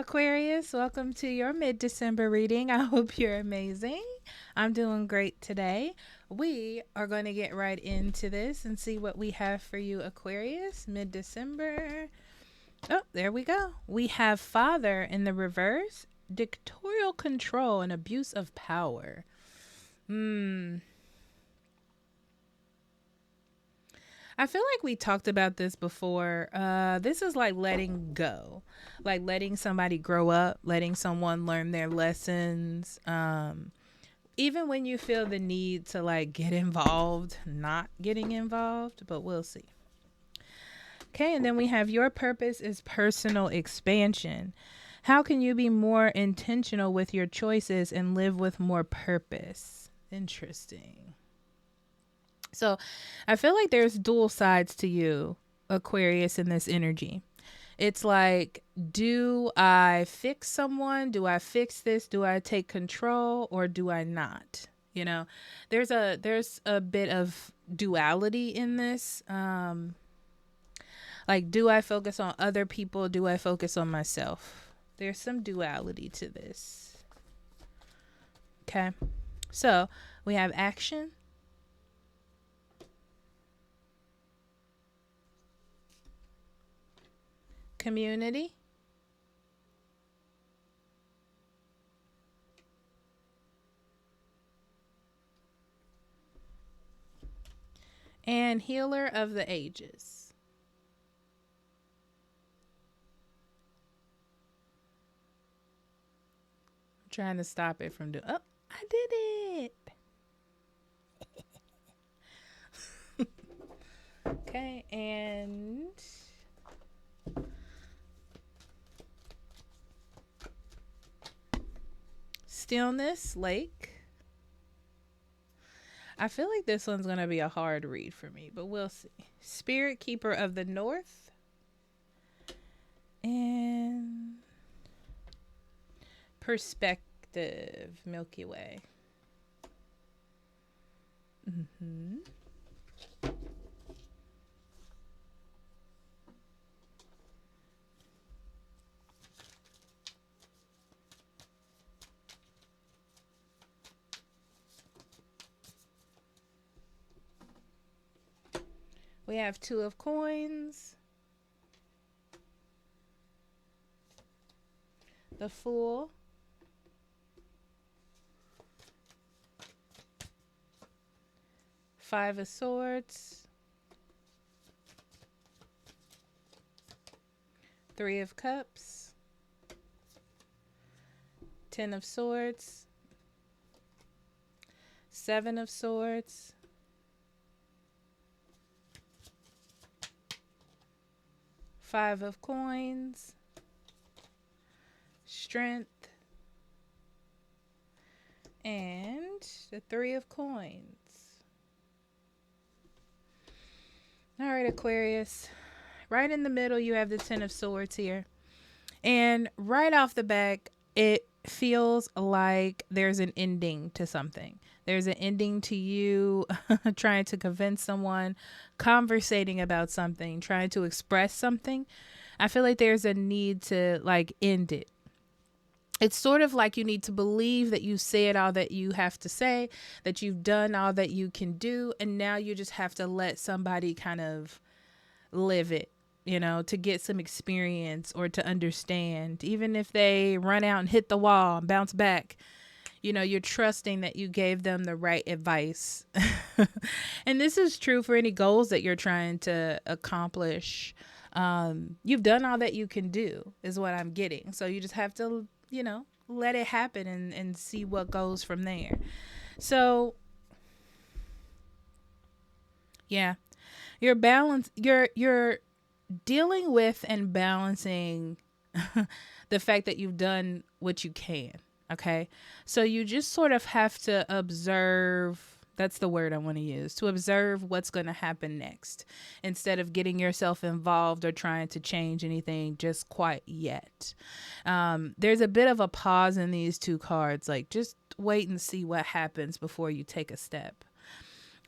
Aquarius. Welcome to your mid December reading. I hope you're amazing. I'm doing great today. We are going to get right into this and see what we have for you, Aquarius, mid December. Oh, there we go. We have Father in the reverse, dictatorial control and abuse of power. I feel like we talked about this before. This is like letting go, like letting somebody grow up, letting someone learn their lessons. Even when you feel the need to like get involved, not getting involved, but we'll see. Okay, and then we have your purpose is personal expansion. How can you be more intentional with your choices and live with more purpose? Interesting. So I feel like there's dual sides to you, Aquarius, in this energy. It's like, do I fix someone? Do I fix this? Do I take control or do I not? You know, there's a bit of duality in this. Like, do I focus on other people? Do I focus on myself? There's some duality to this. Okay. So we have action, community, and healer of the ages. I'm trying to stop it from doing. Oh, I did it. Okay, and stillness, lake. I feel like this one's going to be a hard read for me, but we'll see. Spirit keeper of the north. And perspective, Milky Way. Mm-hmm. We have two of coins, the fool, five of swords, three of cups, 10 of swords, seven of swords, five of coins, strength, and the three of coins. All right, Aquarius. Right in the middle, you have the 10 of swords here. And right off the back, it feels like there's an ending to something. There's an ending to you trying to convince someone, conversating about something, trying to express something. I feel like there's a need to like end it. It's sort of like you need to believe that you said all that you have to say, that you've done all that you can do, and now you just have to let somebody kind of live it, you know, to get some experience or to understand. Even if they run out and hit the wall and bounce back, you know, you're trusting that you gave them the right advice. And this is true for any goals that you're trying to accomplish. You've done all that you can do is what I'm getting. So you just have to, you know, let it happen and see what goes from there. So yeah, you're dealing with and balancing the fact that you've done what you can. Okay. So you just sort of have to observe. That's the word I want to use, to observe what's going to happen next instead of getting yourself involved or trying to change anything just quite yet. There's a bit of a pause in these two cards. Like, just wait and see what happens before you take a step.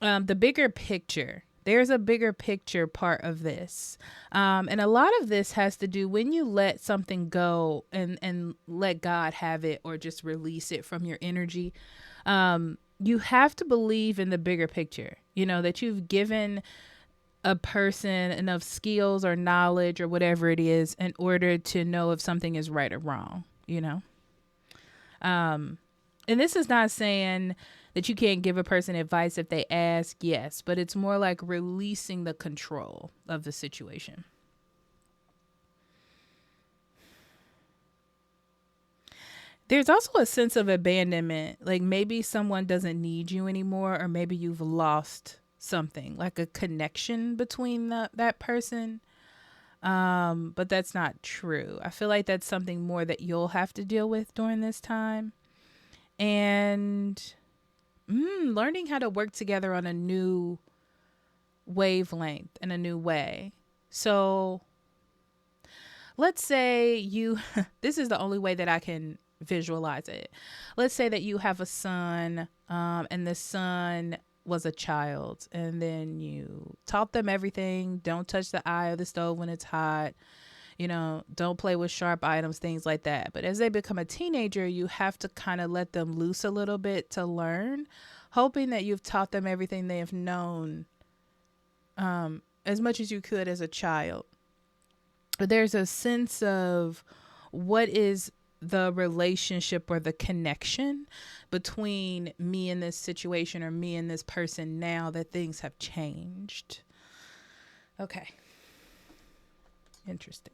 The bigger picture There's a bigger picture part of this. And a lot of this has to do when you let something go and let God have it or just release it from your energy. You have to believe in the bigger picture, that you've given a person enough skills or knowledge or whatever it is in order to know if something is right or wrong. And this is not saying that you can't give a person advice if they ask, yes, but it's more like releasing the control of the situation. There's also a sense of abandonment. Like maybe someone doesn't need you anymore, or maybe you've lost something, like a connection between that person. But that's not true. I feel like that's something more that you'll have to deal with during this time. And learning how to work together on a new wavelength in a new way. So let's say this is the only way that I can visualize it. Let's say that you have a son, and the son was a child, and then you taught them everything. Don't touch the eye of the stove when it's hot. Don't play with sharp items, things like that. But as they become a teenager, you have to kind of let them loose a little bit to learn, hoping that you've taught them everything they have known, as much as you could as a child. But there's a sense of what is the relationship or the connection between me and this situation or me and this person now that things have changed. Okay. Interesting.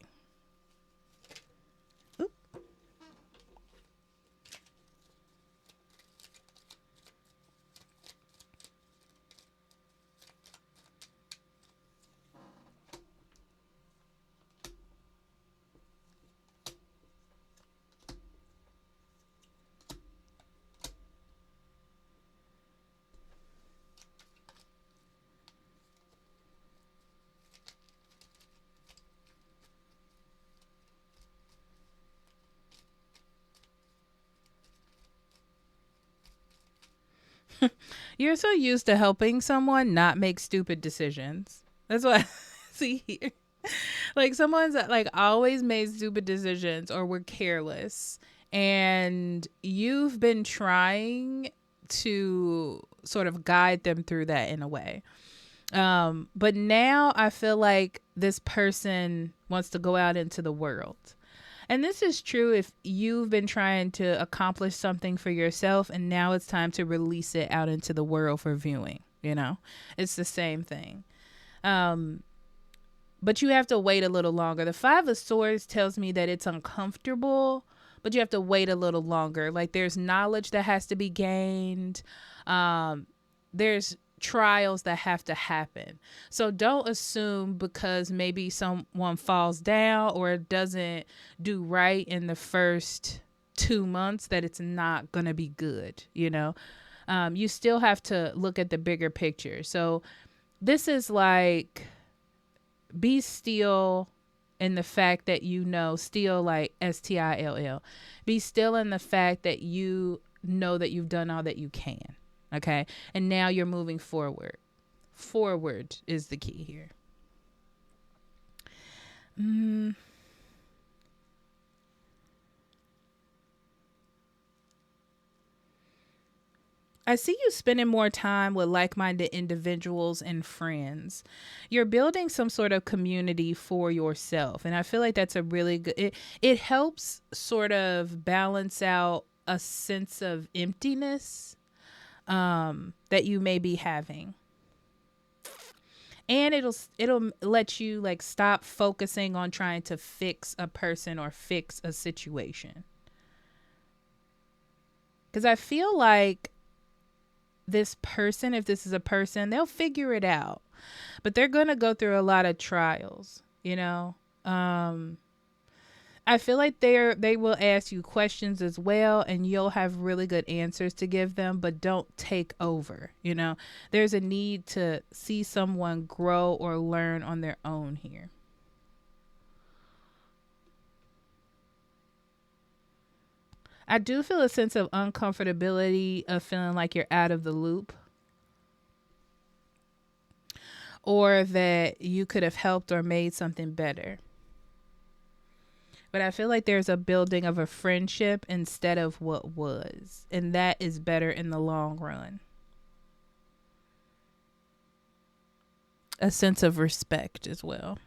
Oop. You're so used to helping someone not make stupid decisions. That's what I see here. Like someone's like always made stupid decisions or were careless, and you've been trying to sort of guide them through that in a way. But now I feel like this person wants to go out into the world. And this is true if you've been trying to accomplish something for yourself and now it's time to release it out into the world for viewing, It's the same thing. But you have to wait a little longer. The Five of Swords tells me that it's uncomfortable, but you have to wait a little longer. Like there's knowledge that has to be gained. There's trials that have to happen. So don't assume because maybe someone falls down or doesn't do right in the first 2 months that it's not going to be good. You still have to look at the bigger picture. So this is like, be still in the fact that still like STILL. Be still in the fact that you know that you've done all that you can. Okay. And now you're moving forward. Forward is the key here. I see you spending more time with like-minded individuals and friends. You're building some sort of community for yourself. And I feel like that's a really good, it helps sort of balance out a sense of emptiness that you may be having. And it'll let you like stop focusing on trying to fix a person or fix a situation. Because I feel like this person, if this is a person, they'll figure it out. But they're going to go through a lot of trials, I feel like they will ask you questions as well, and you'll have really good answers to give them, but don't take over. There's a need to see someone grow or learn on their own here. I do feel a sense of uncomfortability of feeling like you're out of the loop. or that you could have helped or made something better. But I feel like there's a building of a friendship instead of what was. And that is better in the long run. A sense of respect as well.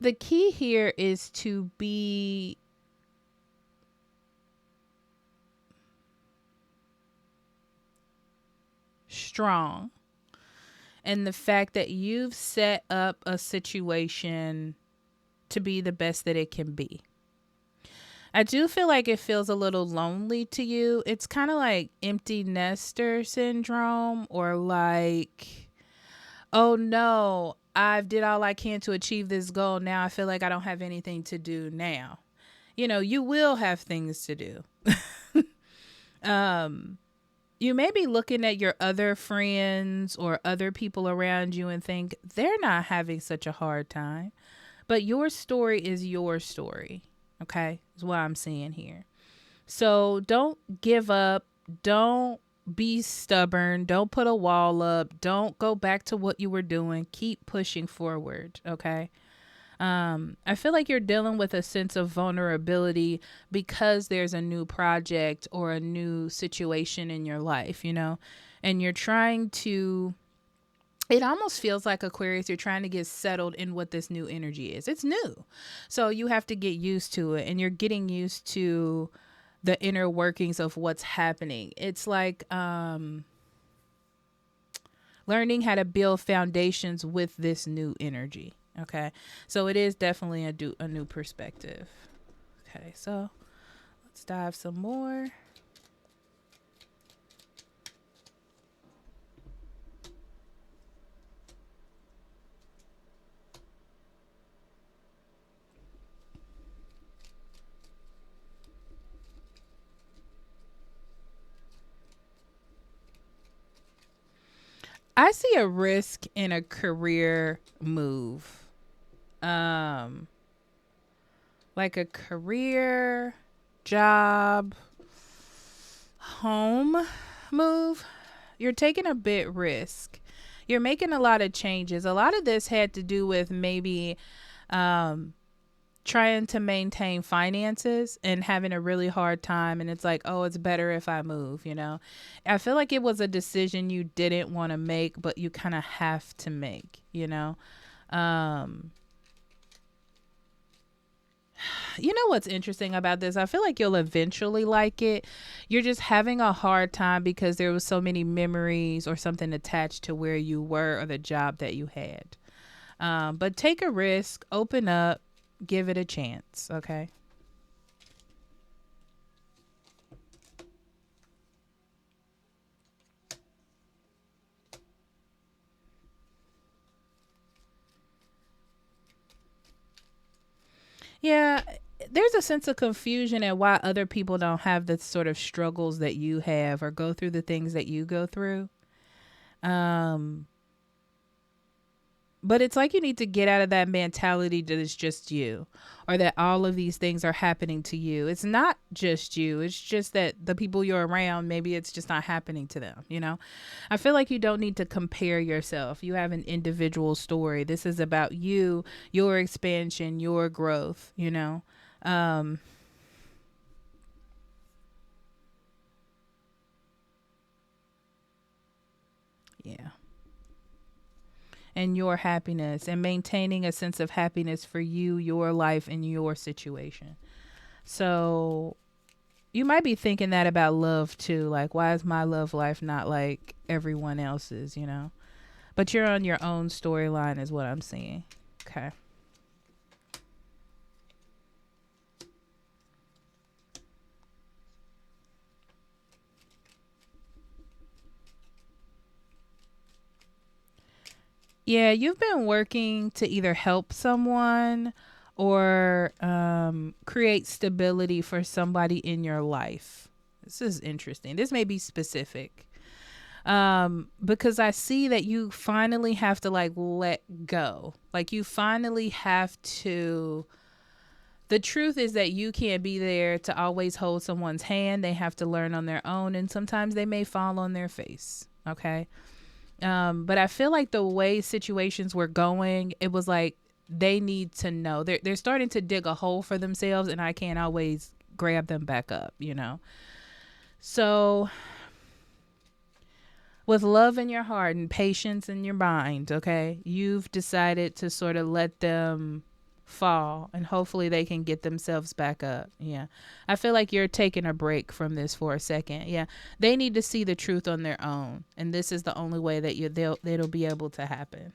The key here is to be strong. And the fact that you've set up a situation to be the best that it can be. I do feel like it feels a little lonely to you. It's kind of like empty nester syndrome, or like, oh no, I've did all I can to achieve this goal. Now I feel like I don't have anything to do now. You know, you will have things to do. You may be looking at your other friends or other people around you and think they're not having such a hard time. But your story is your story. Okay, is what I'm seeing here. So don't give up. Don't be stubborn. Don't put a wall up. Don't go back to what you were doing. Keep pushing forward. Okay. I feel like you're dealing with a sense of vulnerability because there's a new project or a new situation in your life, you know, and you're trying to, it almost feels like, Aquarius, you're trying to get settled in what this new energy is. It's new. So you have to get used to it, and you're getting used to the inner workings of what's happening. It's like learning how to build foundations with this new energy. Okay. So it is definitely a new perspective. Okay. So let's dive some more. I see a risk in a career move. Um, like a career, job, home move. You're taking a bit risk. You're making a lot of changes. A lot of this had to do with maybe um trying to maintain finances and having a really hard time, and it's like, oh, it's better if I move, you know. I feel like it was a decision you didn't want to make, but you kind of have to make, you know. um you know what's interesting about this? I feel like you'll eventually like it. You're just having a hard time because there was so many memories or something attached to where you were or the job that you had. But take a risk, open up, give it a chance. Okay. Yeah, there's a sense of confusion at why other people don't have the sort of struggles that you have or go through the things that you go through. Um, But it's like you need to get out of that mentality that it's just you, or that all of these things are happening to you. It's not just you. It's just that the people you're around, maybe it's just not happening to them, you know? I feel like you don't need to compare yourself. You have an individual story. This is about you, your expansion, your growth, you know? Um, yeah. And your happiness, and maintaining a sense of happiness for you, your life, and your situation. So you might be thinking that about love too. Like, why is my love life not like everyone else's, you know? But you're on your own storyline, is what I'm seeing. Okay. Yeah, you've been working to either help someone or create stability for somebody in your life. This is interesting. This may be specific. Because I see that you finally have to like let go. Like you finally have to The truth is that you can't be there to always hold someone's hand. They have to learn on their own, and sometimes they may fall on their face. Okay. But I feel like the way situations were going, it was like they need to know they're starting to dig a hole for themselves, and I can't always grab them back up, you know? So with love in your heart and patience in your mind, okay, you've decided to sort of let them fall, and hopefully they can get themselves back up. Yeah. I feel like you're taking a break from this for a second. Yeah. They need to see the truth on their own, and this is the only way that it'll be able to happen.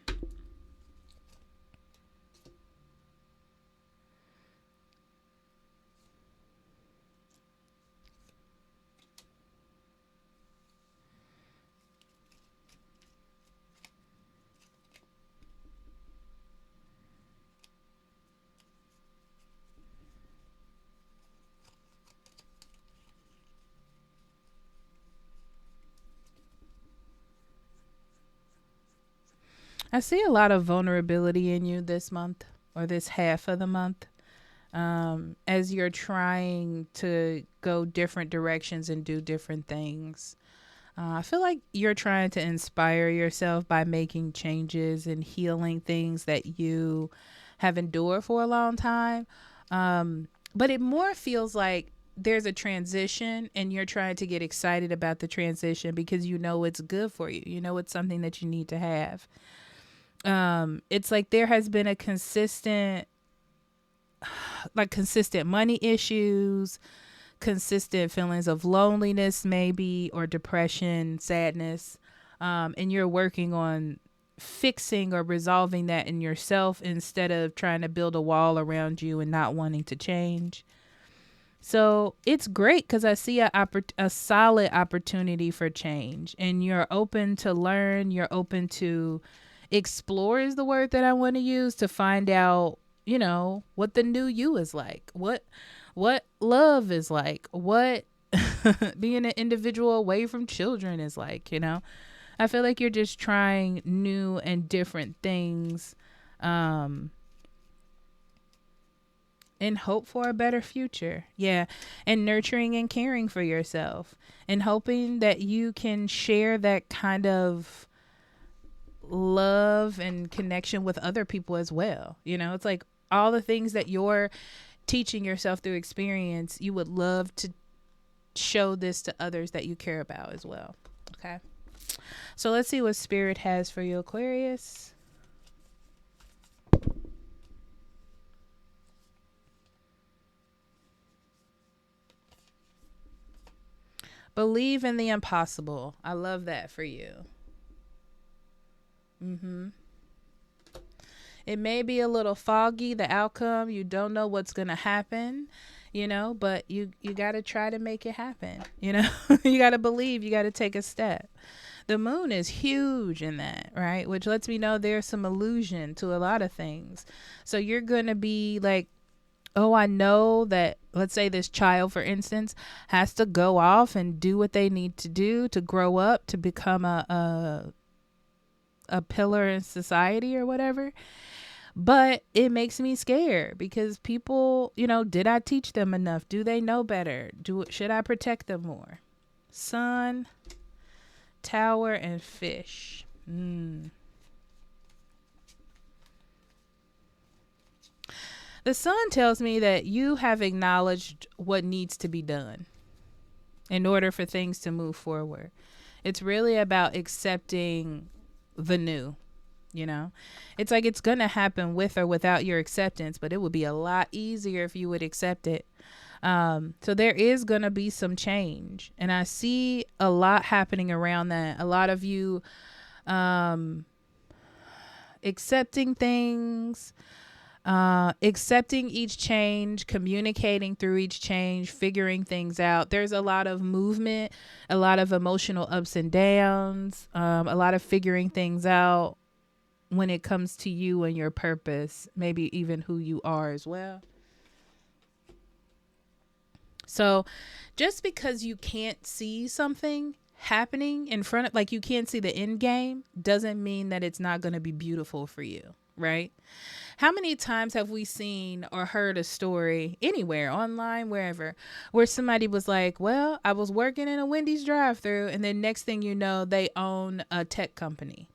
I see a lot of vulnerability in you this month, or this half of the month, as you're trying to go different directions and do different things. I feel like you're trying to inspire yourself by making changes and healing things that you have endured for a long time. But it more feels like there's a transition, and you're trying to get excited about the transition because you know it's good for you. You know it's something that you need to have. It's like there has been a consistent money issues, consistent feelings of loneliness, maybe, or depression, sadness. And you're working on fixing or resolving that in yourself instead of trying to build a wall around you and not wanting to change. So it's great because I see a solid opportunity for change, and you're open to learn. You're open to explore, is the word that I want to use, to find out, what the new you is like, what love is like, what being an individual away from children is like. I feel like you're just trying new and different things, and hope for a better future. Yeah. And nurturing and caring for yourself, and hoping that you can share that kind of love and connection with other people as well. It's like all the things that you're teaching yourself through experience, you would love to show this to others that you care about as well. Okay. So let's see what Spirit has for you, Aquarius. Believe in the impossible. I love that for you. It may be a little foggy, the outcome. You don't know what's going to happen, but you got to try to make it happen. You got to believe, you got to take a step. The moon is huge in that, right? Which lets me know there's some illusion to a lot of things. So you're going to be like, oh, I know that, let's say this child, for instance, has to go off and do what they need to do to grow up, to become a pillar in society or whatever. But it makes me scared because people, did I teach them enough? Do they know better? Should I protect them more? Sun, Tower, and Fish. The Sun tells me that you have acknowledged what needs to be done in order for things to move forward. It's really about accepting the new. It's like it's gonna happen with or without your acceptance, but it would be a lot easier if you would accept it. So there is gonna be some change, and I see a lot happening around that. A lot of you accepting things, accepting each change, communicating through each change, figuring things out. There's a lot of movement, a lot of emotional ups and downs, a lot of figuring things out when it comes to you and your purpose, maybe even who you are as well. So just because you can't see something happening in front of, like, you can't see the end game, doesn't mean that it's not going to be beautiful for you. right? How many times have we seen or heard a story anywhere, online, wherever, where somebody was like, well, I was working in a Wendy's drive-thru, and then next thing you know, they own a tech company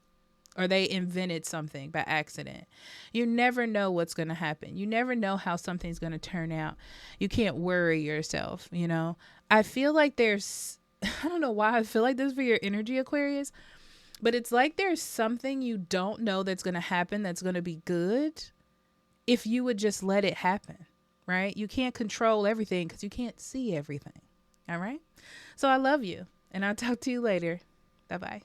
or they invented something by accident. You never know what's going to happen. You never know how something's going to turn out. You can't worry yourself, you know? I feel like there's, I don't know why I feel like this for your energy, Aquarius, but it's like there's something you don't know that's going to happen that's going to be good if you would just let it happen, right? You can't control everything because you can't see everything. All right. So I love you, and I'll talk to you later. Bye bye.